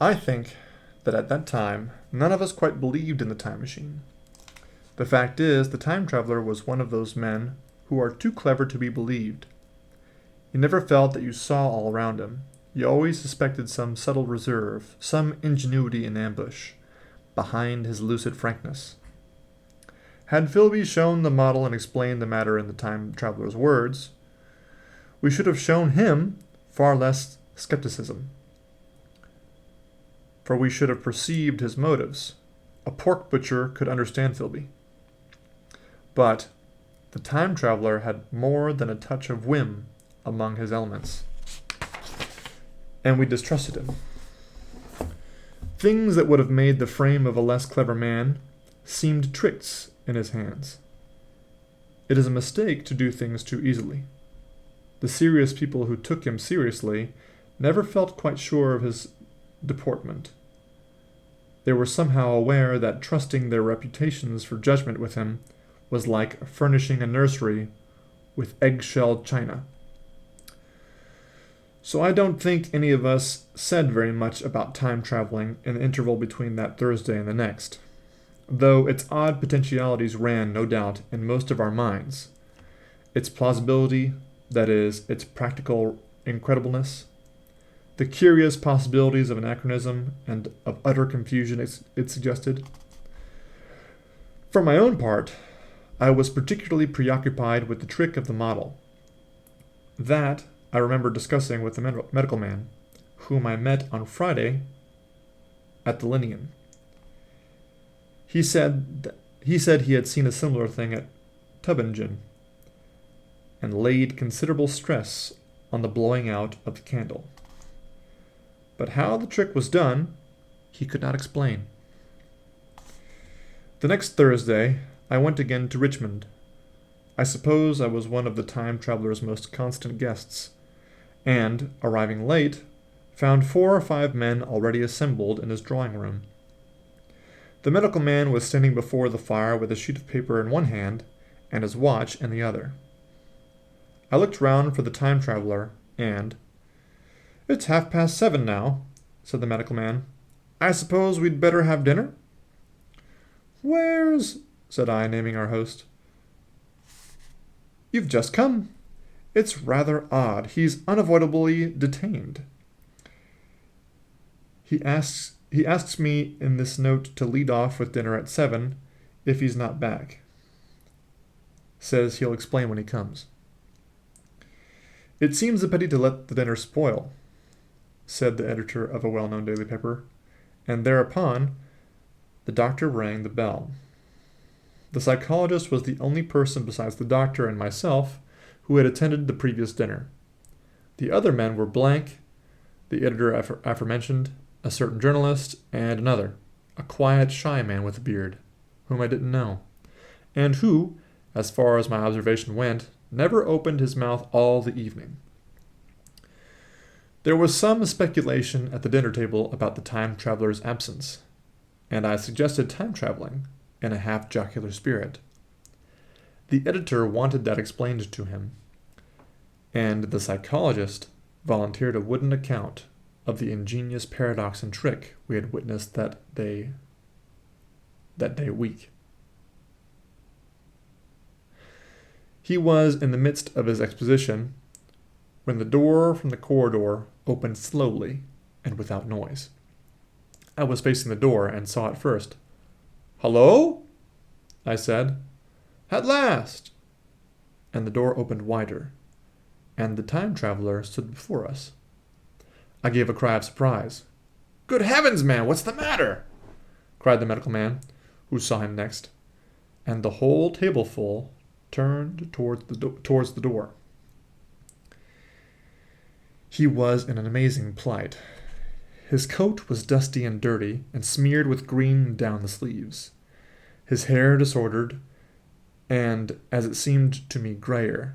I think that at that time, none of us quite believed in the time machine. The fact is, the time traveler was one of those men who are too clever to be believed. He never felt that you saw all around him. You always suspected some subtle reserve, some ingenuity in ambush, behind his lucid frankness. Had Philby shown the model and explained the matter in the time traveler's words, we should have shown him far less skepticism, for we should have perceived his motives. A pork butcher could understand Philby. But the time traveler had more than a touch of whim among his elements, and we distrusted him. Things that would have made the frame of a less clever man seemed tricks in his hands. It is a mistake to do things too easily. The serious people who took him seriously never felt quite sure of his deportment. They were somehow aware that trusting their reputations for judgment with him was like furnishing a nursery with egg-shelled china. So I don't think any of us said very much about time traveling in the interval between that Thursday and the next, though its odd potentialities ran, no doubt, in most of our minds. Its plausibility, that is, its practical incredibleness, the curious possibilities of anachronism and of utter confusion it suggested. For my own part, I was particularly preoccupied with the trick of the model. That I remember discussing with the medical man, whom I met on Friday at the Linnean. He said he had seen a similar thing at Tübingen, and laid considerable stress on the blowing out of the candle. But how the trick was done, he could not explain. The next Thursday, I went again to Richmond. I suppose I was one of the time traveler's most constant guests, and, arriving late, found 4 or 5 men already assembled in his drawing room. The medical man was standing before the fire with a sheet of paper in one hand and his watch in the other. I looked round for the time traveler, and, "It's 7:30 now," said the medical man. "I suppose we'd better have dinner?" "Where's—" said I, naming our host. "You've just come. It's rather odd. He's unavoidably detained. He asks me in this note to lead off with dinner at 7 if he's not back. Says he'll explain when he comes." "It seems a pity to let the dinner spoil," said the editor of a well-known daily paper, and thereupon the doctor rang the bell. The psychologist was the only person besides the doctor and myself who had attended the previous dinner. The other men were Blank, the editor aforementioned, a certain journalist, and another, a quiet, shy man with a beard, whom I didn't know, and who, as far as my observation went, never opened his mouth all the evening. There was some speculation at the dinner table about the time traveler's absence, and I suggested time traveling in a half-jocular spirit. The editor wanted that explained to him, and the psychologist volunteered a wooden account of the ingenious paradox and trick we had witnessed that day week. He was in the midst of his exposition when the door from the corridor opened slowly and without noise. I was facing the door and saw it first. "Hello?" I said. "At last!" And the door opened wider, and the time traveler stood before us. I gave a cry of surprise. "Good heavens, man, what's the matter?" cried the medical man, who saw him next, and the whole tableful turned towards the door. He was in an amazing plight. His coat was dusty and dirty, and smeared with green down the sleeves. His hair disordered, and, as it seemed to me, grayer,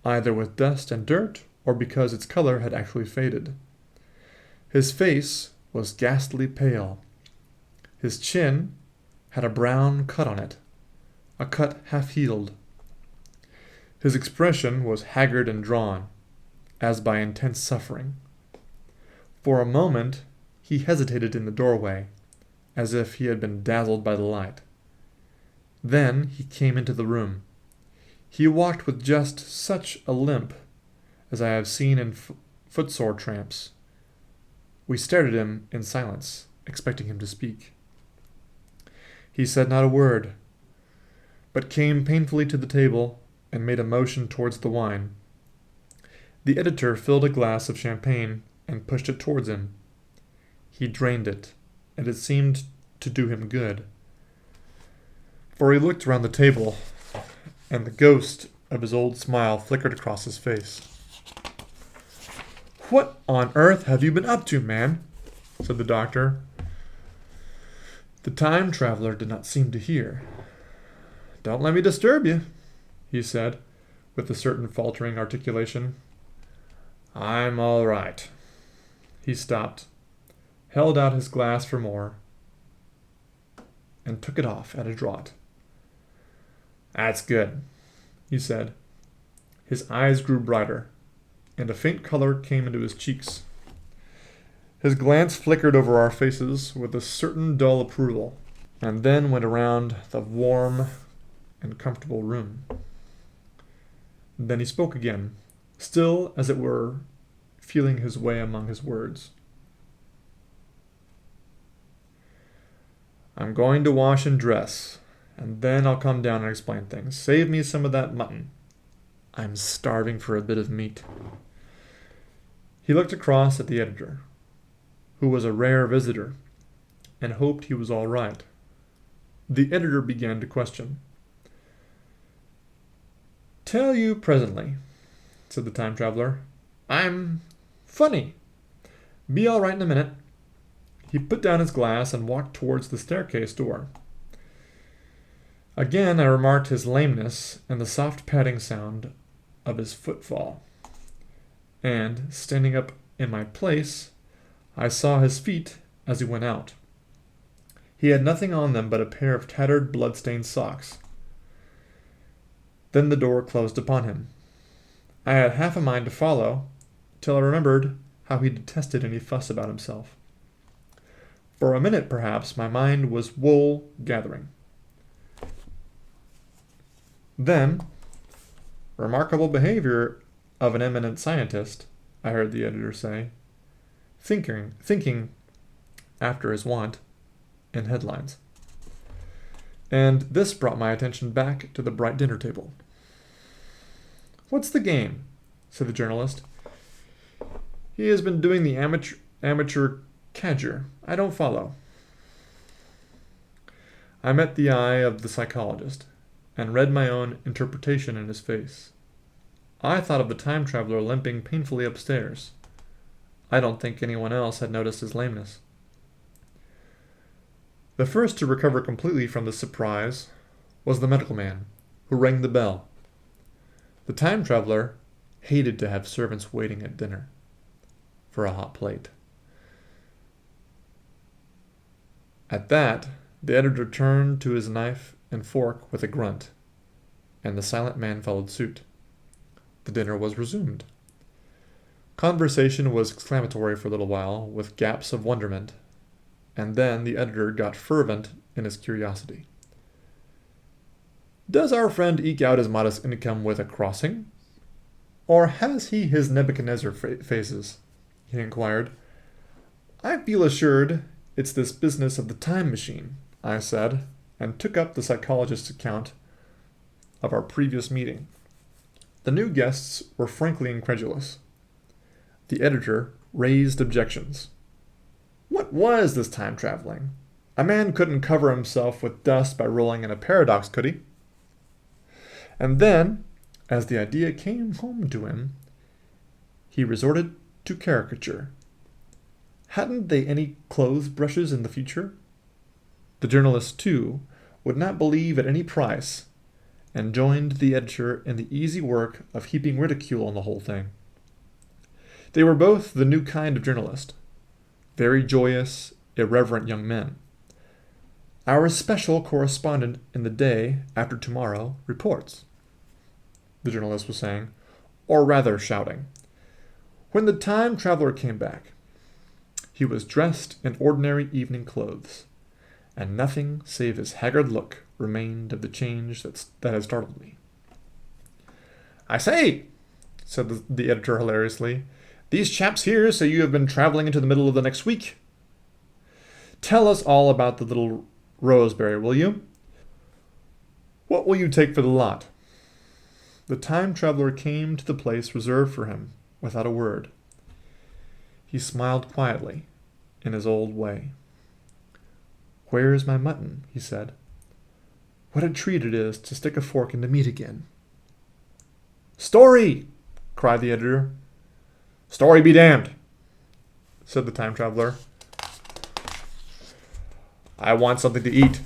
either with dust and dirt, or because its color had actually faded. His face was ghastly pale. His chin had a brown cut on it, a cut half-healed. His expression was haggard and drawn, as by intense suffering. For a moment He hesitated in the doorway, as if he had been dazzled by the light. Then he came into the room. He walked with just such a limp as I have seen in footsore tramps. We stared at him in silence, expecting him to speak. He said not a word, but came painfully to the table and made a motion towards the wine. The editor filled a glass of champagne and pushed it towards him. He drained it, and it seemed to do him good, for he looked round the table, and the ghost of his old smile flickered across his face. "What on earth have you been up to, man?" said the doctor. The time traveler did not seem to hear. "Don't let me disturb you," he said, with a certain faltering articulation. "I'm all right." He stopped, held out his glass for more, and took it off at a draught. "That's good," he said. His eyes grew brighter, and a faint color came into his cheeks. His glance flickered over our faces with a certain dull approval, and then went around the warm and comfortable room. Then he spoke again, still, as it were, feeling his way among his words. "I'm going to wash and dress, and then I'll come down and explain things. Save me some of that mutton. I'm starving for a bit of meat." He looked across at the editor, who was a rare visitor, and hoped he was all right. The editor began to question. "Tell you presently," said the time traveler. "I'm funny. Be all right in a minute." He put down his glass and walked towards the staircase door. Again I remarked his lameness and the soft padding sound of his footfall. And, standing up in my place, I saw his feet as he went out. He had nothing on them but a pair of tattered, blood-stained socks. Then the door closed upon him. I had half a mind to follow, till I remembered how he detested any fuss about himself. For a minute, perhaps, my mind was wool gathering. Then, "Remarkable behavior of an eminent scientist," I heard the editor say, thinking, after his wont, in headlines. And this brought my attention back to the bright dinner table. "What's the game?" said the journalist. "He has been doing the amateur cadger. I don't follow." I met the eye of the psychologist, and read my own interpretation in his face. I thought of the time traveler limping painfully upstairs. I don't think anyone else had noticed his lameness. The first to recover completely from this surprise was the medical man, who rang the bell. The time traveler hated to have servants waiting at dinner for a hot plate. At that, the editor turned to his knife and fork with a grunt, and the silent man followed suit. The dinner was resumed. Conversation was exclamatory for a little while, with gaps of wonderment, and then the editor got fervent in his curiosity. "Does our friend eke out his modest income with a crossing? Or has he his Nebuchadnezzar phases?" he inquired. "I feel assured it's this business of the time machine," I said, and took up the psychologist's account of our previous meeting. The new guests were frankly incredulous. The editor raised objections. What was this time traveling? A man couldn't cover himself with dust by rolling in a paradox, could he? And then, as the idea came home to him, he resorted to caricature. Hadn't they any clothes brushes in the future? The journalist, too, would not believe at any price, and joined the editor in the easy work of heaping ridicule on the whole thing. They were both the new kind of journalist, very joyous, irreverent young men. "Our special correspondent in the day after tomorrow reports," the journalist was saying, or rather shouting. "When the time traveler came back, He was dressed in ordinary evening clothes, and nothing save his haggard look remained of the change that had startled me. "I say," said the editor hilariously, "these chaps here say you have been traveling into the middle of the next week. Tell us all about the little Roseberry, will you? What will you take for the lot?" The time traveler came to the place reserved for him without a word. He smiled quietly, in his old way. "Where is my mutton?" he said. "What a treat it is to stick a fork into meat again." "Story!" cried the editor. "Story be damned," said the time traveler. "I want something to eat.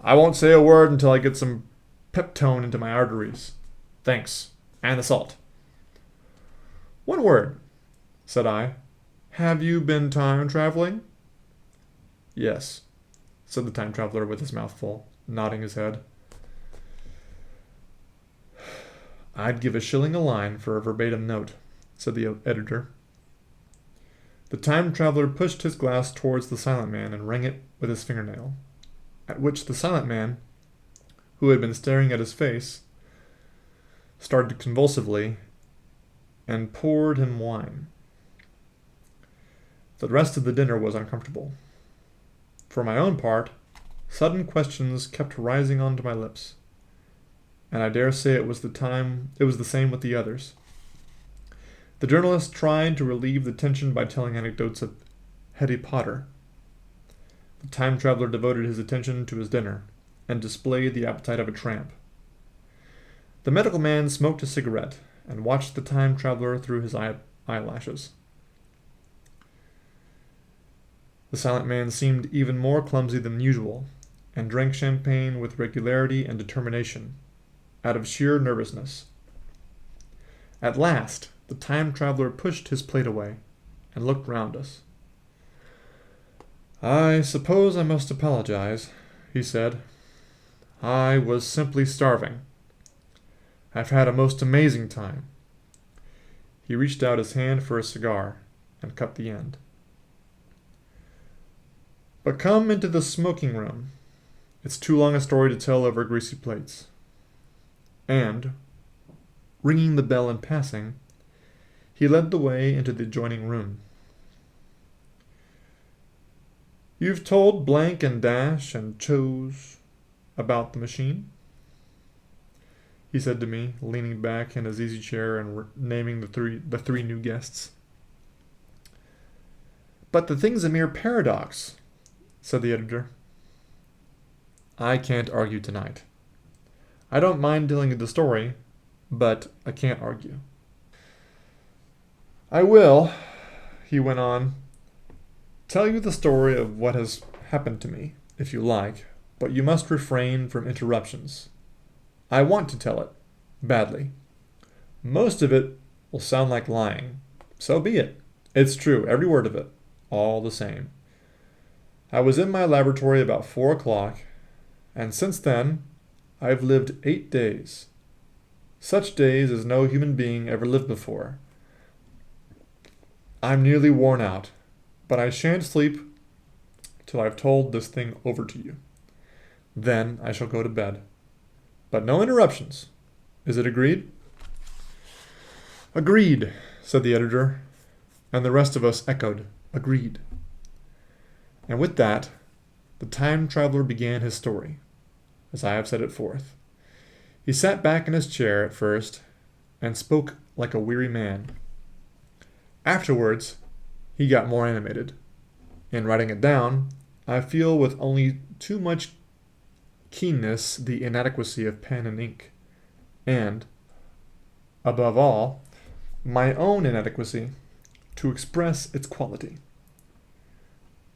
I won't say a word until I get some peptone into my arteries. Thanks. And the salt." "One word," said I. "Have you been time traveling?" "Yes," said the time traveler with his mouth full, nodding his head. "I'd give $1 a line for a verbatim note," said the editor. The time traveler pushed his glass towards the silent man and rang it with his fingernail, at which the silent man, who had been staring at his face, started convulsively and poured him wine. The rest of the dinner was uncomfortable. For my own part, sudden questions kept rising onto my lips, and I dare say it was the same with the others. The journalist tried to relieve the tension by telling anecdotes of Hetty Potter. The time traveler devoted his attention to his dinner and displayed the appetite of a tramp. The medical man smoked a cigarette and watched the time traveler through his eyelashes. The silent man seemed even more clumsy than usual, and drank champagne with regularity and determination, out of sheer nervousness. At last, the time traveler pushed his plate away and looked round us. "I suppose I must apologize," he said. "I was simply starving. I've had a most amazing time." He reached out his hand for a cigar and cut the end. "But come into the smoking room. It's too long a story to tell over greasy plates." And, ringing the bell in passing, he led the way into the adjoining room. "You've told Blank and Dash and Chose about the machine?" he said to me, leaning back in his easy chair and naming the three new guests. "But the thing's a mere paradox," said the editor. "I can't argue tonight. I don't mind telling you the story, but I can't argue." "I will," he went on, "tell you the story of what has happened to me, if you like, but you must refrain from interruptions. I want to tell it, badly. Most of it will sound like lying. So be it. It's true, every word of it, all the same. I was in my laboratory about 4 o'clock, and since then I've lived 8 days. Such days as no human being ever lived before. I'm nearly worn out, but I shan't sleep till I've told this thing over to you. Then I shall go to bed. But no interruptions. Is it agreed?" "Agreed," said the editor, and the rest of us echoed, "Agreed." And with that, the time traveler began his story, as I have set it forth. He sat back in his chair at first, and spoke like a weary man. Afterwards, he got more animated. In writing it down, I feel with only too much keenness the inadequacy of pen and ink, and, above all, my own inadequacy to express its quality.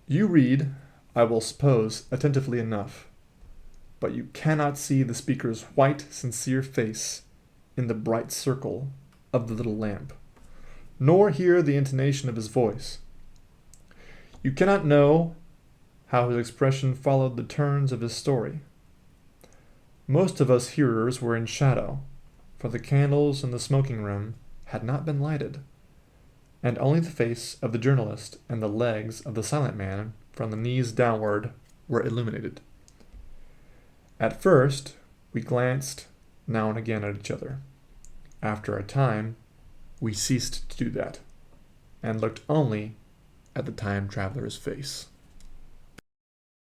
You read, I will suppose, attentively enough, but you cannot see the speaker's white, sincere face in the bright circle of the little lamp, nor hear the intonation of his voice. You cannot know how his expression followed the turns of his story. Most of us hearers were in shadow, for the candles in the smoking room had not been lighted. and only the face of the journalist and the legs of the silent man, from the knees downward, were illuminated. At first, we glanced now and again at each other. After a time, we ceased to do that, and looked only at the time traveler's face.